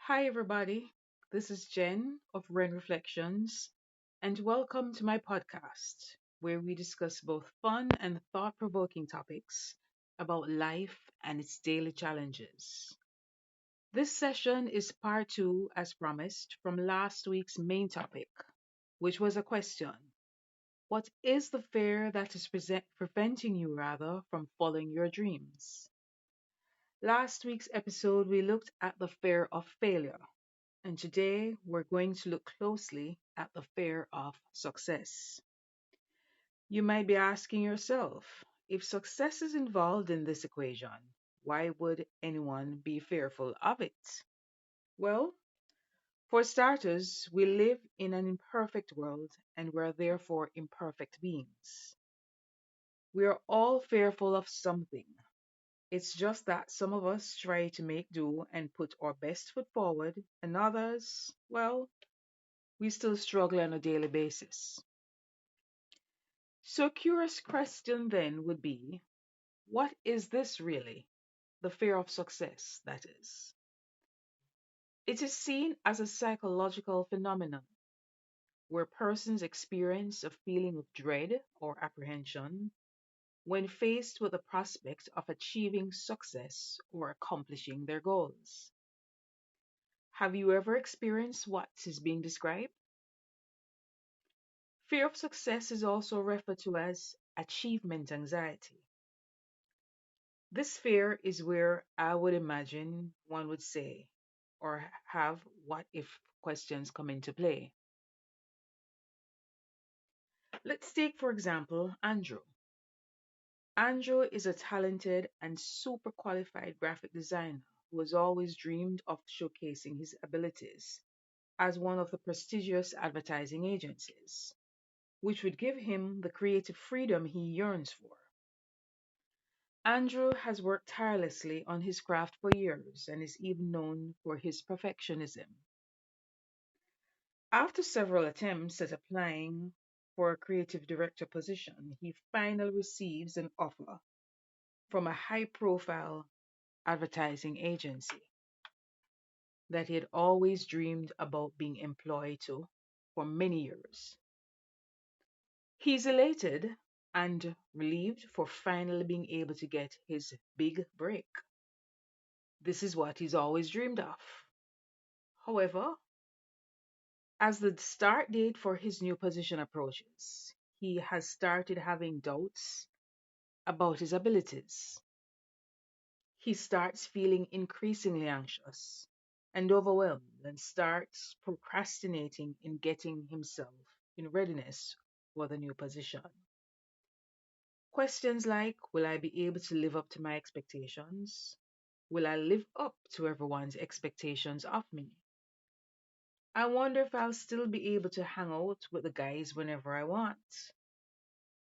Hi, everybody. This is Jen of Wrenreflections, and welcome to my podcast, where we discuss both fun and thought provoking topics about life and its daily challenges. This session is part two, as promised, from last week's main topic, which was a question. What is the fear that is preventing you, rather, from following your dreams? Last week's episode, we looked at the fear of failure. And today we're going to look closely at the fear of success. You might be asking yourself, if success is involved in this equation, why would anyone be fearful of it? Well, for starters, we live in an imperfect world and we're therefore imperfect beings. We are all fearful of something. It's just that some of us try to make do and put our best foot forward, and others, well, we still struggle on a daily basis. So, a curious question then would be, what is this really? The fear of success, that is. It is seen as a psychological phenomenon where persons experience a feeling of dread or apprehension when faced with the prospect of achieving success or accomplishing their goals. Have you ever experienced what is being described? Fear of success is also referred to as achievement anxiety. This fear is where I would imagine one would say or have what if questions come into play. Let's take, for example, Andrew. Andrew is a talented and super qualified graphic designer who has always dreamed of showcasing his abilities as one of the prestigious advertising agencies, which would give him the creative freedom he yearns for. Andrew has worked tirelessly on his craft for years and is even known for his perfectionism. After several attempts at applying for a creative director position, he finally receives an offer from a high profile advertising agency that he had always dreamed about being employed to for many years. He's elated and relieved for finally being able to get his big break. This is what he's always dreamed of. However, as the start date for his new position approaches, he has started having doubts about his abilities. He starts feeling increasingly anxious and overwhelmed and starts procrastinating in getting himself in readiness for the new position. Questions like, will I be able to live up to my expectations? Will I live up to everyone's expectations of me? I wonder if I'll still be able to hang out with the guys whenever I want.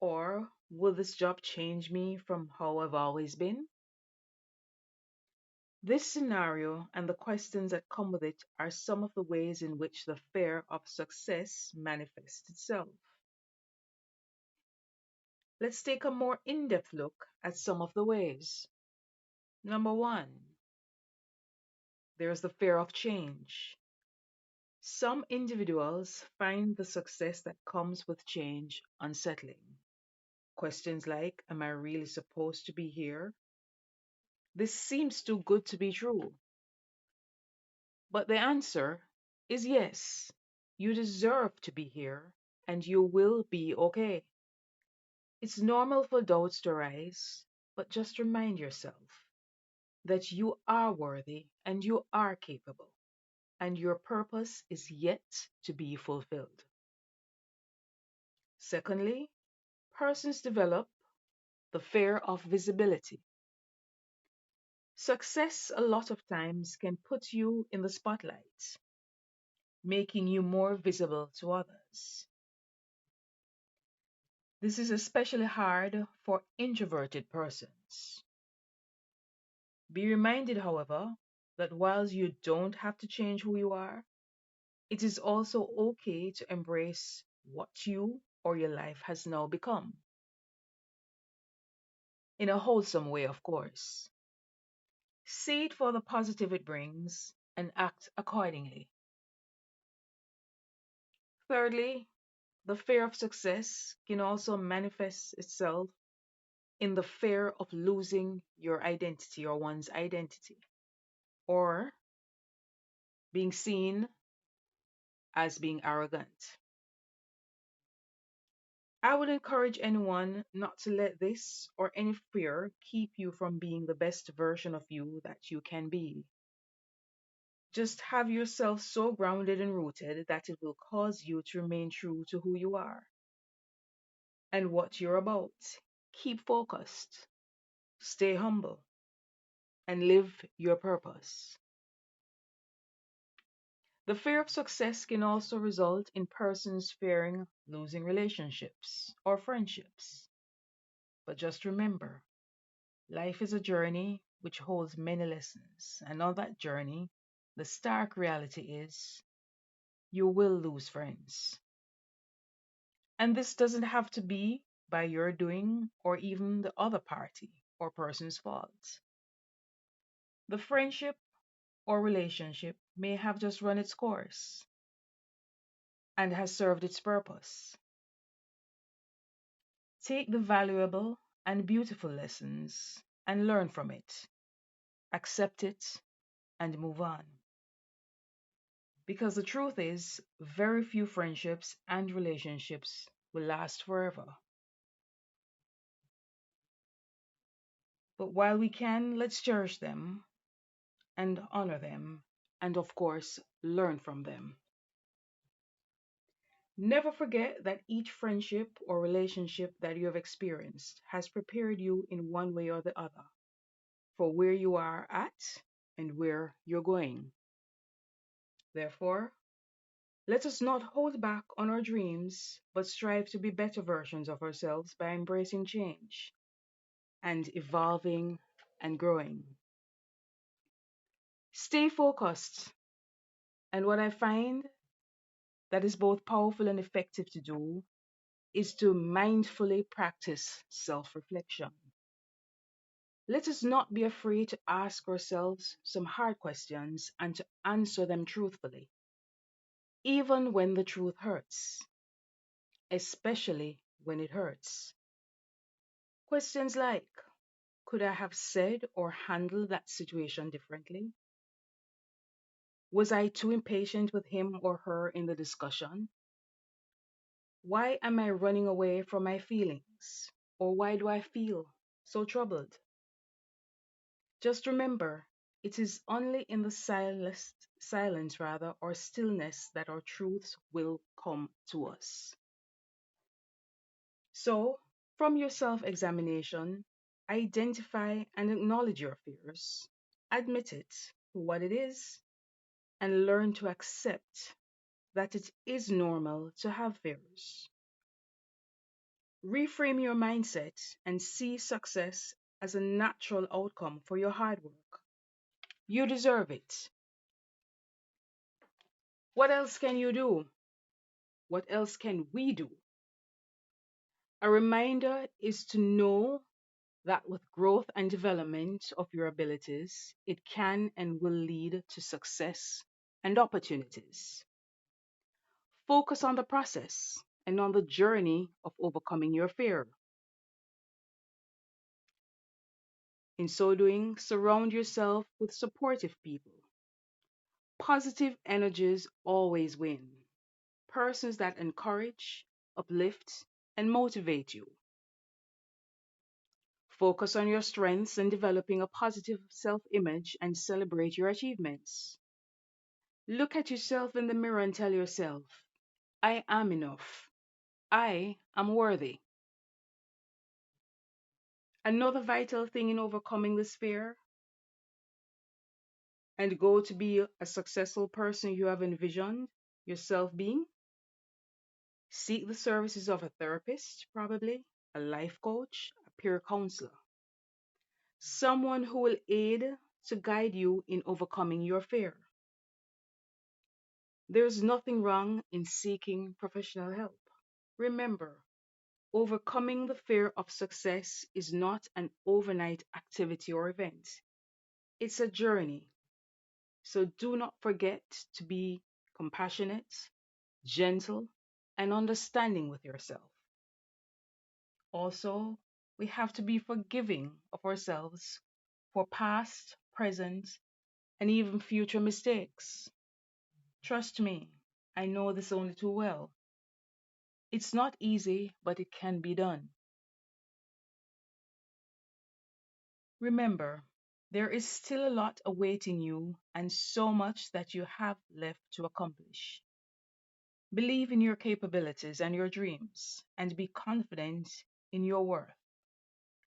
Or will this job change me from how I've always been? This scenario and the questions that come with it are some of the ways in which the fear of success manifests itself. Let's take a more in depth look at some of the ways. Number one, there's the fear of change. Some individuals find the success that comes with change unsettling. Questions like, am I really supposed to be here? This seems too good to be true. But the answer is yes. You deserve to be here and you will be okay. It's normal for doubts to arise, but just remind yourself that you are worthy and you are capable, and your purpose is yet to be fulfilled. Secondly, persons develop the fear of visibility. Success, a lot of times, can put you in the spotlight, making you more visible to others. This is especially hard for introverted persons. Be reminded, however, that whilst you don't have to change who you are, it is also okay to embrace what you or your life has now become, in a wholesome way, of course. See it for the positive it brings and act accordingly. Thirdly, the fear of success can also manifest itself in the fear of losing your identity or one's identity, or being seen as being arrogant. I would encourage anyone not to let this or any fear keep you from being the best version of you that you can be. Just have yourself so grounded and rooted that it will cause you to remain true to who you are and what you're about. Keep focused, stay humble, and live your purpose. The fear of success can also result in persons fearing losing relationships or friendships. But just remember, life is a journey which holds many lessons, and on that journey, the stark reality is you will lose friends. And this doesn't have to be by your doing or even the other party or person's fault. The friendship or relationship may have just run its course and has served its purpose. Take the valuable and beautiful lessons and learn from it, accept it, and move on. Because the truth is, very few friendships and relationships will last forever. But while we can, let's cherish them and honor them, and of course, learn from them. Never forget that each friendship or relationship that you have experienced has prepared you in one way or the other for where you are at and where you're going. Therefore, let us not hold back on our dreams, but strive to be better versions of ourselves by embracing change and evolving and growing. Stay focused. And what I find that is both powerful and effective to do is to mindfully practice self reflection. Let us not be afraid to ask ourselves some hard questions and to answer them truthfully, even when the truth hurts, especially when it hurts. Questions like, could I have said or handled that situation differently? Was I too impatient with him or her in the discussion? Why am I running away from my feelings? Or why do I feel so troubled? Just remember, it is only in the silence rather, or stillness that our truths will come to us. So, from your self examination, identify and acknowledge your fears, admit it for what it is, and learn to accept that it is normal to have fears. Reframe your mindset and see success as a natural outcome for your hard work. You deserve it. What else can you do? What else can we do? A reminder is to know that with growth and development of your abilities, it can and will lead to success and opportunities. Focus on the process and on the journey of overcoming your fear. In so doing, surround yourself with supportive people. Positive energies always win. Persons that encourage, uplift, and motivate you. Focus on your strengths and developing a positive self image and celebrate your achievements. Look at yourself in the mirror and tell yourself, I am enough. I am worthy. Another vital thing in overcoming this fear and go to be a successful person you have envisioned yourself being, seek the services of a therapist, probably, a life coach, a peer counselor, someone who will aid to guide you in overcoming your fear. There's nothing wrong in seeking professional help. Remember, overcoming the fear of success is not an overnight activity or event. It's a journey, So do not forget to be compassionate, gentle, and understanding with yourself. Also, we have to be forgiving of ourselves for past, present, and even future mistakes. Trust me, I know this only too well. It's not easy, but it can be done. Remember, there is still a lot awaiting you and so much that you have left to accomplish. Believe in your capabilities and your dreams, and be confident in your worth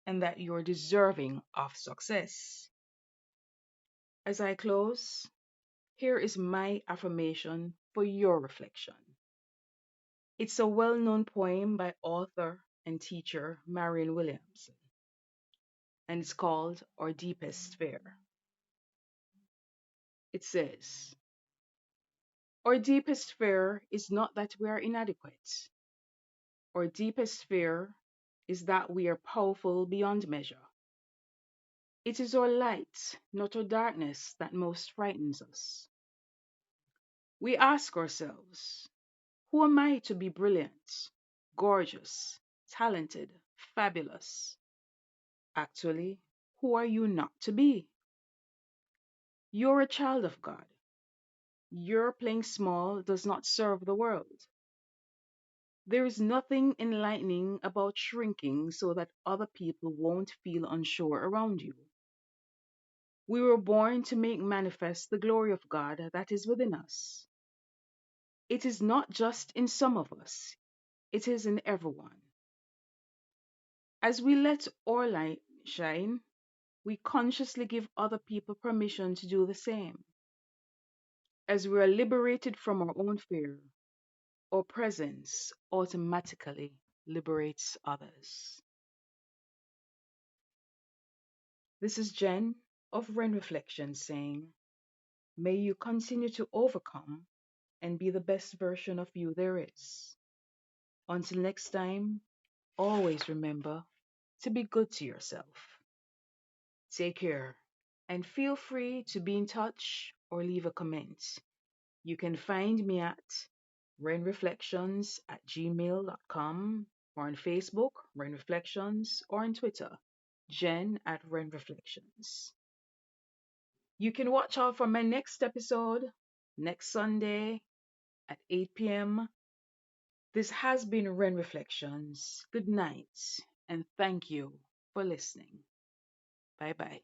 and that you're deserving of success. As I close, here is my affirmation for your reflection. It's a well known poem by author and teacher Marion Williamson, and it's called Our Deepest Fear. It says, our deepest fear is not that we are inadequate. Our deepest fear is that we are powerful beyond measure. It is our light, not our darkness, that most frightens us. We ask ourselves, who am I to be brilliant, gorgeous, talented, fabulous? Actually, who are you not to be? You're a child of God. Your playing small does not serve the world. There is nothing enlightening about shrinking so that other people won't feel unsure around you. We were born to make manifest the glory of God that is within us. It is not just in some of us, it is in everyone. As we let our light shine, we consciously give other people permission to do the same. As we are liberated from our own fear, our presence automatically liberates others. This is Jen of Wrenreflections saying, may you continue to overcome and be the best version of you there is. Until next time, always remember to be good to yourself. Take care and feel free to be in touch or leave a comment. You can find me at rainreflections@gmail.com or on Facebook, Rain Reflections, or on Twitter, Jen at Rain Reflections. You can watch out for my next episode next Sunday at 8 p.m. This has been Rain Reflections. Good night and thank you for listening. Bye bye.